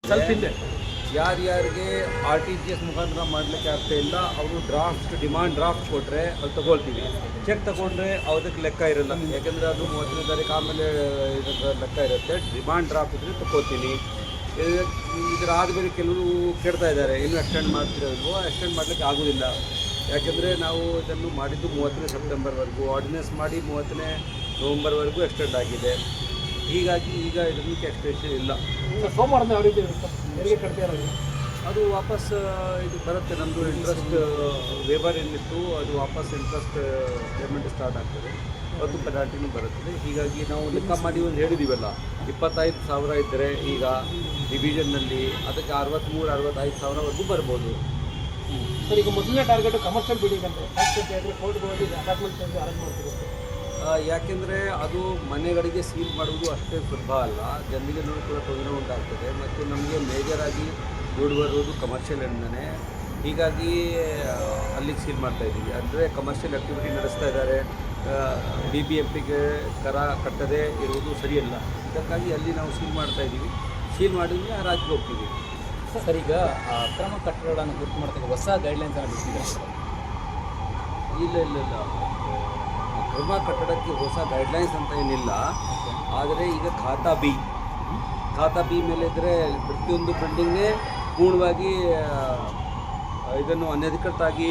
ಸ್ವಲ್ಪ ಹಿಂದೆ ಯಾರ್ಯಾರಿಗೆ RTGS ಮುಖಾಂತರ ಮಾಡಲಿಕ್ಕೆ ಆಗ್ತಾ ಇಲ್ಲ ಅವರು ಡಿಮಾಂಡ್ ಡ್ರಾಫ್ಟ್ ಕೊಟ್ಟರೆ ಅದು ತೊಗೊಳ್ತೀವಿ. ಚೆಕ್ ತೊಗೊಂಡ್ರೆ ಅದಕ್ಕೆ ಲೆಕ್ಕ ಇರಲ್ಲ, ಯಾಕೆಂದರೆ ಅದು 30ನೇ ತಾರೀಕು ಆಮೇಲೆ ಇದರ ಲೆಕ್ಕ ಇರುತ್ತೆ. ಡಿಮಾಂಡ್ ಡ್ರಾಫ್ಟ್ ಇದ್ದರೆ ತೊಗೋತೀನಿ. ಇದರ ಆದಮೇಲೆ ಕೆಲವರು ಕೇಳ್ತಾ ಇದ್ದಾರೆ ಇನ್ನೂ ಎಕ್ಸ್ಟೆಂಡ್ ಮಾಡ್ತಿರೋದು. ಎಕ್ಸ್ಟೆಂಡ್ ಮಾಡಲಿಕ್ಕೆ ಆಗೋದಿಲ್ಲ, ಯಾಕೆಂದರೆ ನಾವು ಇದನ್ನು ಮಾಡಿದ್ದು 30ನೇ ಸೆಪ್ಟೆಂಬರ್ವರೆಗೂ, ಆರ್ಡಿನೆನ್ಸ್ ಮಾಡಿ 30ನೇ ನವಂಬರ್ವರೆಗೂ ಎಕ್ಸ್ಟೆಂಡ್ ಆಗಿದೆ. ಹೀಗಾಗಿ ಈಗ ಇದಕ್ಕೆ ಎಕ್ಸ್ಟೆನ್ಷನ್ ಇಲ್ಲ. ಸೋಮವಾರದಿಂದ ಯಾವ ರೀತಿ ಇರುತ್ತೆ ಹೆರಿಗೆ ಕಟ್ತಾ ಇರೋದು? ಅದು ವಾಪಸ್ ಇದು ಬರುತ್ತೆ. ನಮ್ಮದು ಇಂಟ್ರೆಸ್ಟ್ ವೇಬರ್ ಏನಿತ್ತು ಅದು ವಾಪಸ್ ಇಂಟ್ರೆಸ್ಟ್ ಪೇಮೆಂಟ್ ಸ್ಟಾರ್ಟ್ ಆಗ್ತದೆ ಮತ್ತು ಪೆನಾಲ್ಟಿನೂ ಬರುತ್ತದೆ. ಹೀಗಾಗಿ ನಾವು ಲೆಕ್ಕ ಮಾಡಿ ಒಂದು ಹೇಳಿದ್ದೀವಲ್ಲ, 25,000 ಇದ್ದರೆ ಈಗ ಡಿವಿಷನ್ನಲ್ಲಿ ಅದಕ್ಕೆ 63,000-65,000ವರೆಗೂ ಬರ್ಬೋದು. ಸರ್, ಈಗ ಮೊದಲನೇ ಟಾರ್ಗೆಟ್ ಕಮರ್ಷಿಯಲ್ ಬಿಲ್ಡಿಂಗ್ ಅಂದರೆ ಕೋರ್ಟ್ಗೆ ಹೋಗಿ ಅಪಾರ್ಟ್ಮೆಂಟ್ ಅರೇಂಜ್ ಮಾಡ್ತಿರುತ್ತೆ. ಯಾಕೆಂದರೆ ಅದು ಮನೆಗಳಿಗೆ ಸೀಲ್ ಮಾಡುವುದು ಅಷ್ಟೇ ಸುಲಭ ಅಲ್ಲ, ಜನರಿಗೆ ಕೂಡ ತೊಂದರೆ ಉಂಟಾಗ್ತದೆ. ಮತ್ತು ನಮಗೆ ಮೇಜರಾಗಿ ದುಡ್ಡು ಬರುವುದು ಕಮರ್ಷಿಯಲ್ ಎಂದನೇ. ಹೀಗಾಗಿ ಅಲ್ಲಿಗೆ ಸೀಲ್ ಮಾಡ್ತಾಯಿದ್ದೀವಿ. ಅಂದರೆ ಕಮರ್ಷಿಯಲ್ ಆ್ಯಕ್ಟಿವಿಟಿ ನಡೆಸ್ತಾ ಇದ್ದಾರೆ, BBMPಗೆ ಕರ ಕಟ್ಟದೇ ಇರುವುದು ಸರಿಯಲ್ಲ. ಇದಕ್ಕಾಗಿ ಅಲ್ಲಿ ನಾವು ಸೀಲ್ ಮಾಡ್ತಾಯಿದ್ದೀವಿ. ಸೀಲ್ ಮಾಡಿದ್ರೆ ರಾಜ್ಯಕ್ಕೆ ಹೋಗ್ತೀವಿ. ಸರ್, ಈಗ ಅಕ್ರಮ ಕಟ್ಟಡಗಳನ್ನು ಗುರುತು ಮಾಡ್ತಕ್ಕ ಹೊಸ ಗೈಡ್ಲೈನ್ಸ್ ಅನ್ನು ಬಿಟ್ಟಿದ್ದಾರೆ. ಇಲ್ಲ ಅಕ್ರಮ ಕಟ್ಟಡಕ್ಕೆ ಹೊಸ ಗೈಡ್ಲೈನ್ಸ್ ಅಂತ ಏನಿಲ್ಲ. ಆದರೆ ಈಗ ಖಾತಾ ಬಿ ಮೇಲೆ ಇದ್ದರೆ ಪ್ರತಿಯೊಂದು ಬಿಲ್ಡಿಂಗೇ ಪೂರ್ಣವಾಗಿ ಇದನ್ನು ಅನಧಿಕೃತವಾಗಿ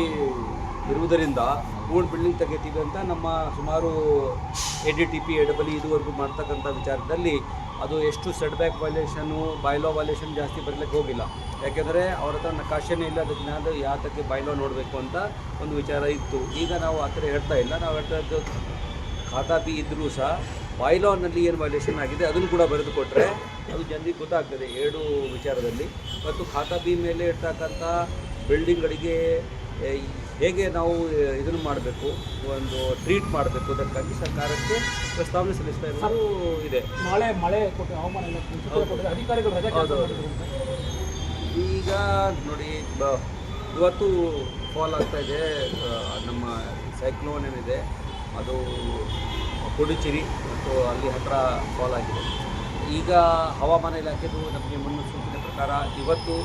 ಇರುವುದರಿಂದ ಪೂರ್ಣ ಬಿಲ್ಡಿಂಗ್ ತೆಗಿತೀವಿ ಅಂತ ನಮ್ಮ ಸುಮಾರು ADTP AEE ಇದುವರೆಗೂ ಮಾಡ್ತಕ್ಕಂಥ ವಿಚಾರದಲ್ಲಿ ಅದು ಎಷ್ಟು ಸೆಟ್ ಬ್ಯಾಕ್ ವೈಲೇಷನು, ಬೈಲಾ ವೈಲೇಷನ್ ಜಾಸ್ತಿ ಬರಲಿಕ್ಕೆ ಹೋಗಿಲ್ಲ. ಯಾಕೆಂದರೆ ಅವ್ರ ಹತ್ರ ನಕಾಶೆನೇ ಇಲ್ಲ, ಅದಕ್ಕೆ ನಾನು ಯಾತಕ್ಕೆ ಬೈಲಾ ನೋಡಬೇಕು ಅಂತ ಒಂದು ವಿಚಾರ ಇತ್ತು. ಈಗ ನಾವು ಆ ಥರ ಹೇಳ್ತಾ ಇಲ್ಲ. ನಾವು ಹೇಳ್ತಾ ಇದ್ದು ಖಾತಾ ಬಿ ಇದ್ದರೂ ಸಹ ಬೈಲಾನಲ್ಲಿ ಏನು ವೈಲೇಷನ್ ಆಗಿದೆ ಅದನ್ನು ಕೂಡ ಬರೆದು ಕೊಟ್ಟರೆ ಅದು ಜನರಿಗೆ ಗೊತ್ತಾಗ್ತದೆ 2 ವಿಚಾರದಲ್ಲಿ. ಮತ್ತು ಖಾತಾ ಬಿ ಮೇಲೆ ಇರ್ತಕ್ಕಂಥ ಬಿಲ್ಡಿಂಗ್ಗಳಿಗೆ ಹೇಗೆ ನಾವು ಇದನ್ನು ಮಾಡಬೇಕು, ಒಂದು ಟ್ರೀಟ್ ಮಾಡಬೇಕು, ಅದಕ್ಕಾಗಿ ಸರ್ಕಾರಕ್ಕೆ ಪ್ರಸ್ತಾವನೆ ಸಲ್ಲಿಸ್ತಾ ಇರೋದು ಇದೆ. ನಾಳೆ ಮಳೆ ಕೊಟ್ಟು ಹವಾಮಾನ ಎಲ್ಲ ಕೊಟ್ಟಿದೆ, ಅಧಿಕಾರಿಗಳು ರಜೆ ಈಗ ನೋಡಿ, ಇವತ್ತು ಫಾಲ್ ಆಗ್ತಾಯಿದೆ. ನಮ್ಮ ಸೈಕ್ಲೋನ್ ಏನಿದೆ ಅದು ಪುಡುಚೇರಿ ಮತ್ತು ಅಲ್ಲಿ ಹತ್ತಿರ ಫಾಲ್ ಆಗಿದೆ. ಈಗ ಹವಾಮಾನ ಇಲಾಖೆದು ನಮಗೆ ಮುನ್ಸೂಚನೆ ಪ್ರಕಾರ ಇವತ್ತು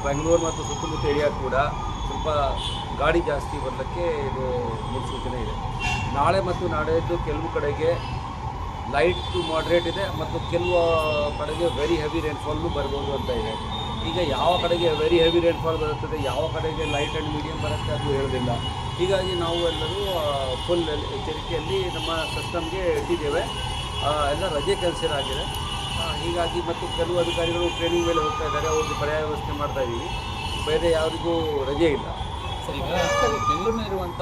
ಬೆಂಗಳೂರು ಮತ್ತು ಸುತ್ತಮುತ್ತ ಏರಿಯಾ ಕೂಡ ಸ್ವಲ್ಪ ಗಾಳಿ ಜಾಸ್ತಿ ಬರಲಿಕ್ಕೆ ಇದು ಮುನ್ಸೂಚನೆ ಇದೆ. ನಾಳೆ ಮತ್ತು ನಾಳೆದ್ದು ಕೆಲವು ಕಡೆಗೆ ಲೈಟ್ ಟು ಮಾಡ್ರೇಟ್ ಇದೆ ಮತ್ತು ಕೆಲವು ಕಡೆಗೆ ವೆರಿ ಹೆವಿ ರೈನ್ಫಾಲ್ನು ಬರ್ಬೋದು ಅಂತ ಇದೆ. ಈಗ ಯಾವ ಕಡೆಗೆ ವೆರಿ ಹೆವಿ ರೈನ್ಫಾಲ್ ಬರುತ್ತದೆ, ಯಾವ ಕಡೆಗೆ ಲೈಟ್ ಆ್ಯಂಡ್ ಮೀಡಿಯಮ್ ಬರುತ್ತೆ ಅದು ಹೇಳೋದಿಲ್ಲ. ಹೀಗಾಗಿ ನಾವು ಎಲ್ಲರೂ ಫುಲ್ ಎಚ್ಚರಿಕೆಯಲ್ಲಿ ನಮ್ಮ ಸಿಸ್ಟಮ್ಗೆ ಇಟ್ಟಿದ್ದೇವೆ. ಎಲ್ಲ ರಜೆ ಕ್ಯಾನ್ಸಲ್ ಆಗಿದೆ. ಹೀಗಾಗಿ ಮತ್ತು ಕೆಲವು ಅಧಿಕಾರಿಗಳು ಟ್ರೈನಿಂಗ್ ಮೇಲೆ ಹೋಗ್ತಾ ಇದ್ದಾರೆ, ಅವ್ರಿಗೆ ಪರ್ಯಾಯ ವ್ಯವಸ್ಥೆ ಮಾಡ್ತಾಯಿದ್ದೀವಿ. ಬೇರೆ ಯಾರಿಗೂ ರಜೆ ಇಲ್ಲ. ಸರ್, ಈಗ ಬೆಂಗಳೂರಿನಲ್ಲಿರುವಂಥ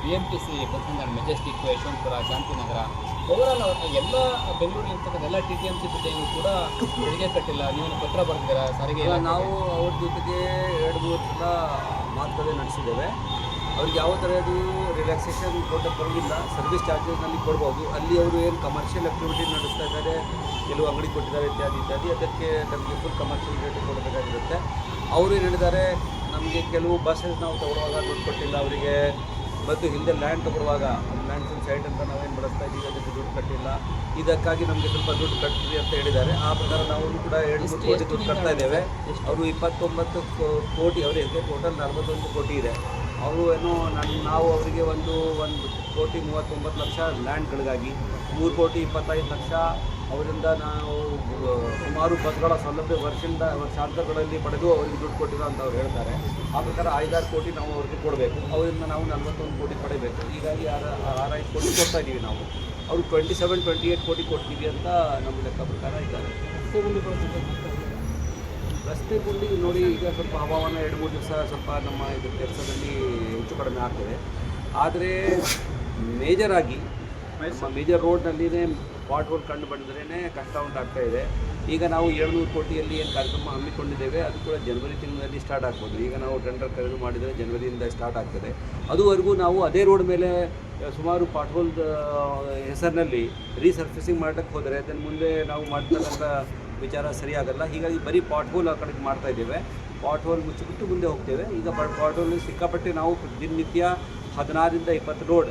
BMTC ಬಸ್ ನಿಲ್ದಾಣ, ಮೆಜೆಸ್ಟಿಕ್, ಯಶವಂತಪುರ, ಶಾಂತಿನಗರ, ಓವರಾಲ್ ಎಲ್ಲ ಬೆಂಗಳೂರಲ್ಲಿ ಇರ್ತಕ್ಕಂಥ ಎಲ್ಲ TTMC ಬಿಲ್ಡಿಂಗು ಕೂಡ ತೆರಿಗೆ ಕಟ್ಟಿಲ್ಲ. ನೀವು ಪತ್ರ ಬರೆದಿದ್ದೀರಾ ಸಾರಿಗೆ? ನಾವು ಅವ್ರ ಜೊತೆಗೆ 2-3 ಸಲ ಮಾತುಕತೆ ನಡೆಸಿದ್ದೇವೆ. ಅವ್ರಿಗೆ ಯಾವ ಥರದ್ದು ರಿಲ್ಯಾಕ್ಸೇಷನ್ ಕೊಟ್ಟು ಬರೋದಿಲ್ಲ. ಸರ್ವಿಸ್ ಚಾರ್ಜಸ್ನಲ್ಲಿ ಕೊಡ್ಬೋದು. ಅಲ್ಲಿ ಅವರು ಏನು ಕಮರ್ಷಿಯಲ್ ಆ್ಯಕ್ಟಿವಿಟಿ ನಡೆಸ್ತಾ ಇದ್ದಾರೆ, ಕೆಲವು ಅಂಗಡಿ ಕೊಟ್ಟಿದ್ದಾರೆ ಇತ್ಯಾದಿ, ಅದಕ್ಕೆ ನಮಗೆ ಫುಲ್ ಕಮರ್ಷಿಯಲ್ ರೇಟ್ ಕೊಡಬೇಕಾಗಿರುತ್ತೆ. ಅವರು ಏನು ಹೇಳಿದ್ದಾರೆ, ನಮಗೆ ಕೆಲವು ಬಸ್ಸಸ್ ನಾವು ತೊಗೊಳ್ಳುವಾಗ ದುಡ್ಡು ಕೊಟ್ಟಿಲ್ಲ ಅವರಿಗೆ, ಮತ್ತು ಹಿಂದೆ ಲ್ಯಾಂಡ್ ತೊಗೊಳ್ಳುವಾಗ ಲ್ಯಾಂಡ್ಸ್ ಸೈಟ್ ಅಂತ ನಾವೇನು ಬಳಸ್ತಾ ಇದ್ದೀವಿ ಅದಕ್ಕೆ ದುಡ್ಡು ಕಟ್ಟಿಲ್ಲ. ಇದಕ್ಕಾಗಿ ನಮಗೆ ಸ್ವಲ್ಪ ದುಡ್ಡು ಕಟ್ಟಿರಿ ಅಂತ ಹೇಳಿದ್ದಾರೆ. ಆ ಪ್ರಕಾರ ನಾವು ಕೂಡ 2-3 ಕೋಟಿ ದುಡ್ಡು ಕಟ್ತಾ ಇದ್ದೇವೆ. ಅವರು 29 ಕೋಟಿ, ಅವರಿಗೆ ಟೋಟಲ್ 41 ಕೋಟಿ ಇದೆ. ಅವರು ಏನೋ ನಾವು ಅವರಿಗೆ 1,39,00,000 ಲ್ಯಾಂಡ್ಗಳಿಗಾಗಿ, 3,25,00,000 ಅವರಿಂದ ನಾವು ಸುಮಾರು ಬಸ್ಗಳ ಸೌಲಭ್ಯ ವರ್ಷಾಂತರಗಳಲ್ಲಿ ಪಡೆದು ಅವರಿಗೆ ದುಡ್ಡು ಕೊಟ್ಟಿರೋ ಅಂತ ಅವ್ರು ಹೇಳ್ತಾರೆ. ಆ ಪ್ರಕಾರ 5-6 ಕೋಟಿ ನಾವು ಅವ್ರಿಗೆ ಕೊಡಬೇಕು. ಅವರಿಂದ ನಾವು 41 ಕೋಟಿ ಪಡೆಯಬೇಕು. ಹೀಗಾಗಿ 6-5 ಕೋಟಿ ಕೊಡ್ತಾ ಇದ್ದೀವಿ ನಾವು. ಅವರು 27-28 ಕೋಟಿ ಕೊಡ್ತೀವಿ ಅಂತ ನಮ್ಮ ಲೆಕ್ಕ ಪ್ರಕಾರ ಇದ್ದಾರೆ. ರಸ್ತೆ ಗುಂಡಿ ನೋಡಿ, ಈಗ ಸ್ವಲ್ಪ ಹವಾಮಾನ 2-3 ದಿವಸ ಸ್ವಲ್ಪ ನಮ್ಮ ಇದು ಕೆಲಸದಲ್ಲಿ ಹೆಚ್ಚು ಕಡಿಮೆ ಆಗ್ತದೆ. ಆದರೆ ಮೇಜರಾಗಿ ಮೇಜರ್ ರೋಡ್ನಲ್ಲಿನೇ ಪಾಟ್ ಹೋಲ್ ಕಂಡು ಬಂದ್ರೇ ಕಷ್ಟ ಉಂಟಾಗ್ತಾ ಇದೆ. ಈಗ ನಾವು 700 ಕೋಟಿಯಲ್ಲಿ ಏನು ಕಾರ್ಯಕ್ರಮ ಹಮ್ಮಿಕೊಂಡಿದ್ದೇವೆ ಅದು ಕೂಡ ಜನವರಿ ತಿಂಗಳಲ್ಲಿ ಸ್ಟಾರ್ಟ್ ಆಗ್ಬೋದು. ಈಗ ನಾವು ಟೆಂಡರ್ ಕರೆದು ಮಾಡಿದರೆ ಜನವರಿಯಿಂದ ಸ್ಟಾರ್ಟ್ ಆಗ್ತದೆ. ಅದುವರೆಗೂ ನಾವು ಅದೇ ರೋಡ್ ಮೇಲೆ ಸುಮಾರು ಪಾಟ್ ಹೋಲ್ ಹೆಸರಿನಲ್ಲಿ ರೀಸರ್ಫೇಸಿಂಗ್ ಮಾಡಲಿಕ್ಕೆ ಹೋದರೆ ಅದನ್ನು ಮುಂದೆ ನಾವು ಮಾಡ್ತಕ್ಕಂಥ ವಿಚಾರ ಸರಿಯಾಗಲ್ಲ. ಹೀಗಾಗಿ ಬರೀ ಪಾಟ್ ಹೋಲ್ ಆ ಕಡೆಗೆ ಮಾಡ್ತಾ ಇದ್ದೇವೆ. ಪಾಟ್ ಹೋಲ್ ಮುಚ್ಚಿಬಿಟ್ಟು ಮುಂದೆ ಹೋಗ್ತೇವೆ. ಈಗ ಪಾಟ್ ಹೋಲ್ ಸಿಕ್ಕಾಪಟ್ಟೆ ನಾವು ದಿನನಿತ್ಯ 16-20 ರೋಡ್,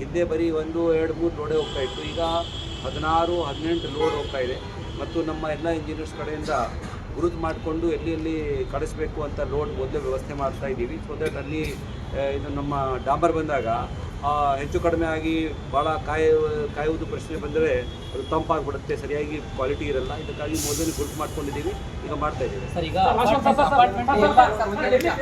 ಹಿಂದೆ ಬರೀ 1-2-3 ಲೋಡೇ ಹೋಗ್ತಾ ಇತ್ತು. ಈಗ 16-18 ಲೋಡ್ ಹೋಗ್ತಾ ಇದೆ. ಮತ್ತು ನಮ್ಮ ಎಲ್ಲ ಇಂಜಿನಿಯರ್ಸ್ ಕಡೆಯಿಂದ ಗುರುತು ಮಾಡಿಕೊಂಡು ಎಲ್ಲಿ ಕಳಿಸ್ಬೇಕು ಅಂತ ರೋಡ್ ಮೊದಲೇ ವ್ಯವಸ್ಥೆ ಮಾಡ್ತಾ ಇದ್ದೀವಿ. ಸೊ ದಟ್ ಅಲ್ಲಿ ಇದು ನಮ್ಮ ಡಾಂಬರ್ ಬಂದಾಗ ಹೆಚ್ಚು ಕಡಿಮೆ ಆಗಿ ಭಾಳ ಕಾಯುವುದು ಪ್ರಶ್ನೆ ಬಂದರೆ ಅದು ತಂಪಾಗ್ಬಿಡುತ್ತೆ, ಸರಿಯಾಗಿ ಕ್ವಾಲಿಟಿ ಇರಲ್ಲ. ಇದಕ್ಕಾಗಿ ಮೊದಲು ಗುರುತು ಮಾಡ್ಕೊಂಡಿದ್ದೀವಿ, ಈಗ ಮಾಡ್ತಾ ಇದ್ದೀವಿ. ಸರ್ ಈಗ